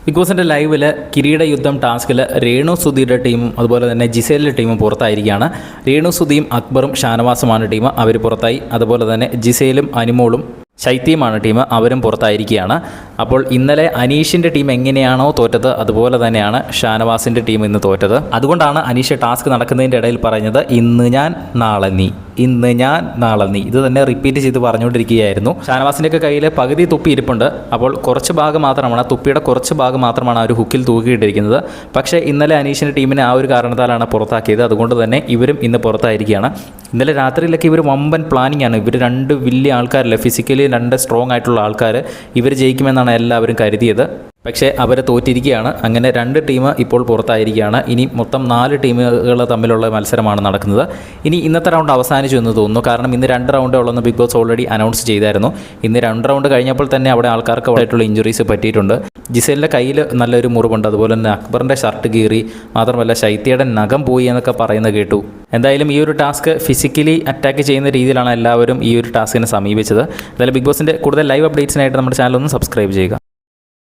Big ബോസിൻ്റെ ലൈവിൽ കിരീട യുദ്ധം ടാസ്കിൽ രേണു സുധിയുടെ ടീമും അതുപോലെ തന്നെ ജിസേലിൻ്റെ ടീമും പുറത്തായിരിക്കുകയാണ്. രേണു സുധിയും അക്ബറും ഷാനവാസുമാണ് ടീം, അവർ പുറത്തായി. അതുപോലെ തന്നെ ജിസേലും അനിമോളും ശൈത്യമാണ് ടീം, അവരും പുറത്തായിരിക്കുകയാണ്. അപ്പോൾ ഇന്നലെ അനീഷിൻ്റെ ടീം എങ്ങനെയാണോ തോറ്റത് അതുപോലെ തന്നെയാണ് ഷാനവാസിൻ്റെ ടീം ഇന്ന് തോറ്റത്. അതുകൊണ്ടാണ് അനീഷ് ടാസ്ക് നടക്കുന്നതിൻ്റെ ഇടയിൽ പറഞ്ഞത് ഇന്ന് ഞാൻ നാളെ നീ, ഇന്ന് ഞാൻ നാളെ നീ. ഇത് തന്നെ റിപ്പീറ്റ് ചെയ്ത് പറഞ്ഞുകൊണ്ടിരിക്കുകയായിരുന്നു. ഷാനവാസിൻ്റെയൊക്കെ കയ്യിൽ പകുതി തുപ്പി ഇരിപ്പുണ്ട്. അപ്പോൾ കുറച്ച് ഭാഗം മാത്രമാണ്, തുപ്പിയുടെ കുറച്ച് ഭാഗം മാത്രമാണ് ആ ഒരു ഹുക്കിൽ തൂക്കിയിട്ടിരിക്കുന്നത്. പക്ഷേ ഇന്നലെ അനീഷിൻ്റെ ടീമിനെ ആ ഒരു കാരണത്താലാണ് പുറത്താക്കിയത്. അതുകൊണ്ട് തന്നെ ഇവരും ഇന്ന് പുറത്തായിരിക്കുകയാണ്. ഇന്നലെ രാത്രിയിലൊക്കെ ഇവർ വമ്പൻ പ്ലാനിങ് ആണ്. ഇവർ രണ്ട് വലിയ ആൾക്കാരല്ലേ, ഫിസിക്കലി രണ്ട് സ്ട്രോങ് ആയിട്ടുള്ള ആൾക്കാർ, ഇവർ ജയിക്കുമെന്നാണ് എല്ലാവരും കരുതിയത്. പക്ഷേ അവർ തോറ്റിരിക്കുകയാണ്. അങ്ങനെ രണ്ട് ടീം ഇപ്പോൾ പുറത്തായിരിക്കുകയാണ്. ഇനി മൊത്തം 4 ടീമുകൾ തമ്മിലുള്ള മത്സരമാണ് നടക്കുന്നത്. ഇനി ഇന്നത്തെ റൗണ്ട് അവസാനിച്ചു എന്ന് തോന്നുന്നു. കാരണം ഇന്ന് 2 റൗണ്ടേ ഉള്ളെന്ന് ബിഗ് ബോസ് ഓൾറെഡി അനൗൺസ് ചെയ്തായിരുന്നു. ഇന്ന് 2 റൗണ്ട് കഴിഞ്ഞപ്പോൾ തന്നെ അവിടെ ആൾക്കാർക്ക് ആയിട്ടുള്ള ഇഞ്ചുറീസ് പറ്റിയിട്ടുണ്ട്. ജിസേലിൻ്റെ കയ്യിൽ നല്ലൊരു മുറിവുണ്ട്. അതുപോലെ തന്നെ അക്ബറിൻ്റെ ഷർട്ട് കീറി, മാത്രമല്ല ശൈത്യയുടെ നഖം പോയി എന്നൊക്കെ പറയുന്നത് കേട്ടു. എന്തായാലും ഈ ഒരു ടാസ്ക് ഫിസിക്കലി അറ്റാക്ക് ചെയ്യുന്ന രീതിയിലാണ് എല്ലാവരും ഈ ഒരു ടാസ്കിനെ സമീപിച്ചത്. എന്തായാലും ബിഗ് ബോസിൻ്റെ കൂടുതൽ ലൈവ് അപ്ഡേറ്റ്സിനായിട്ട് നമ്മുടെ ചാനൽ ഒന്ന് സബ്സ്ക്രൈബ് ചെയ്യുക.